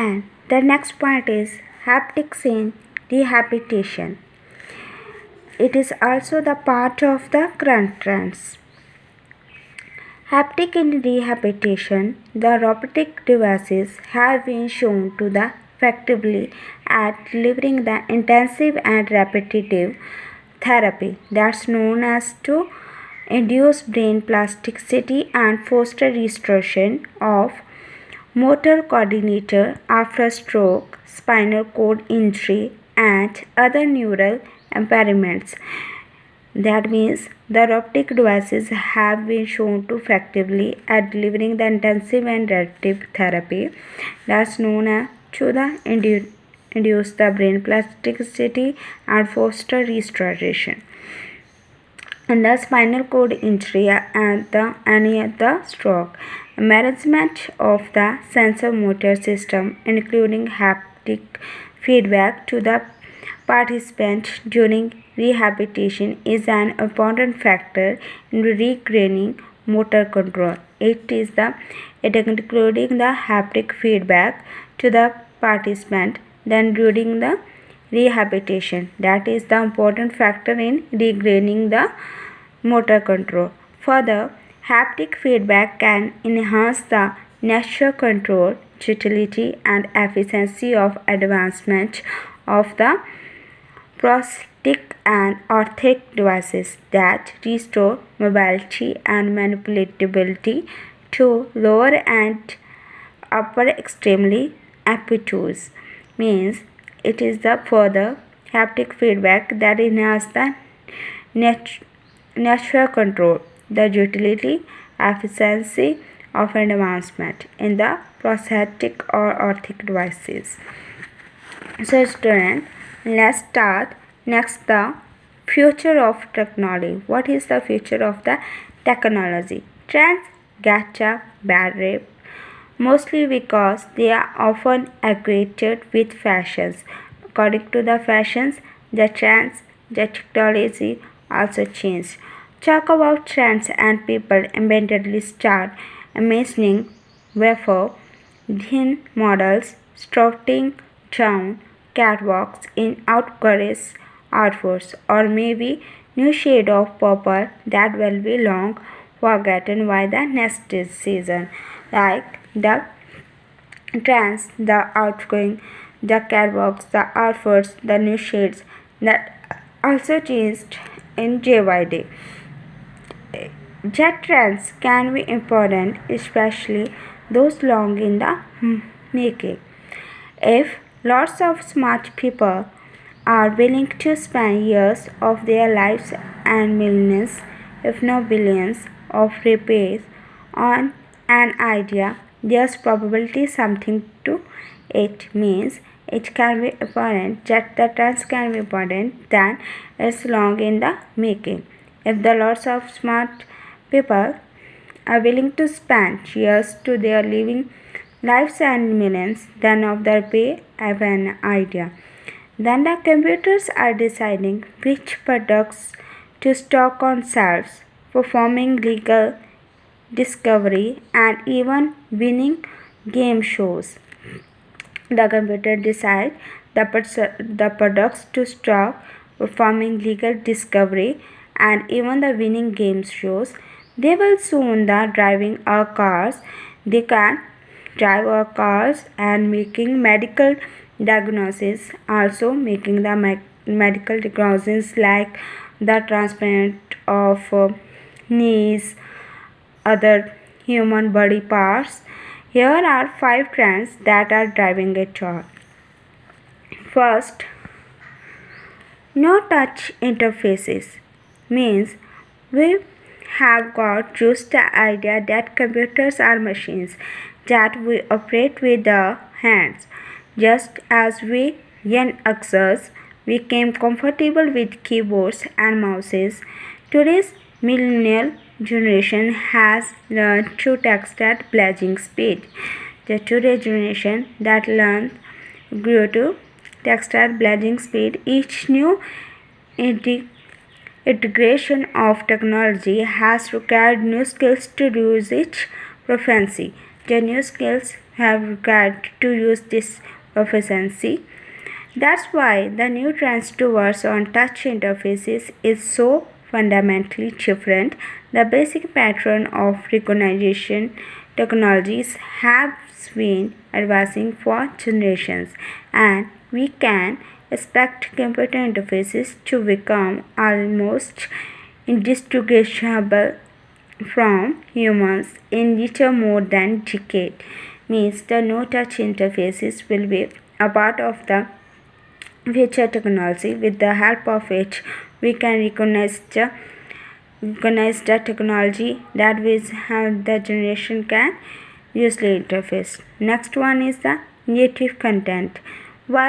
And the next point is haptics in rehabilitation. It is also the part of the current trends. Haptic in rehabilitation, the robotic devices have been shown to be effectively at delivering the intensive and repetitive therapy that's known as to induce brain plasticity and foster restoration of motor coordinator after stroke, spinal cord injury, and other neural impairments. That means the robotic devices have been shown to effectively at delivering the intensive and repetitive therapy that's known as to the induce the brain plasticity and foster restoration and the spinal cord injury and any other stroke. Management of the sensor motor system, including haptic feedback to the participant during rehabilitation, is an important factor in regaining motor control. It including the haptic feedback to the participant then during the rehabilitation. That is the important factor in regaining the motor control. Further, haptic feedback can enhance the natural control, utility, and efficiency of advancement of the prosthetic and orthotic devices that restore mobility and manipulability to lower and upper extremely amplitudes. Means it is the further haptic feedback that enhances the natural control, the utility, efficiency of advancement in the prosthetic or orthotic devices. So student, let's start next the future of technology. What is the future of the technology? Trends get a bad rap, mostly because they are often equated with fashions. According to the fashions, the trends, the technology also changed. Talk about trends and people immediately start imagining wafer thin models strutting down catwalks in outdoors outfits, or maybe new shade of purple that will be long forgotten by the next season, like the trends, the outgoing, the catwalks, the outfits, the new shades that also changed in day by day. Jet trends can be important, especially those long in the making. If lots of smart people are willing to spend years of their lives and millions, if not billions, of repairs on an idea, there's probably something to it. Means it can be important that the trends can be important than it's long in the making. If the lots of smart people are willing to spend years to their living lives and millions then of their pay have an idea. Then the computers are deciding which products to stock on shelves, performing legal discovery and even winning game shows. The computer decides the products to stock, performing legal discovery and even the winning game shows. They will soon the driving our cars. They can drive our cars and making medical diagnosis, also making the medical diagnosis like the transplant of knees, other human body parts. Here are 5 trends that are driving it all. First, no touch interfaces means we have got just the idea that computers are machines that we operate with the hands. Just as we young users became comfortable with keyboards and mouses, today's millennial generation has learned to text at blazing speed. The today's generation that learned grew to text at blazing speed. Each new integration of technology has required new skills to use its proficiency. the new skills have required to use this proficiency. That's why the new trends towards on-touch interfaces is so fundamentally different. The basic pattern of recognition technologies have been advancing for generations, and we can expect computer interfaces to become almost indistinguishable from humans in little more than a decade. Means the no-touch interfaces will be a part of the future technology, with the help of which we can recognize the technology that is how the generation can usually interface. Next one is the native content. While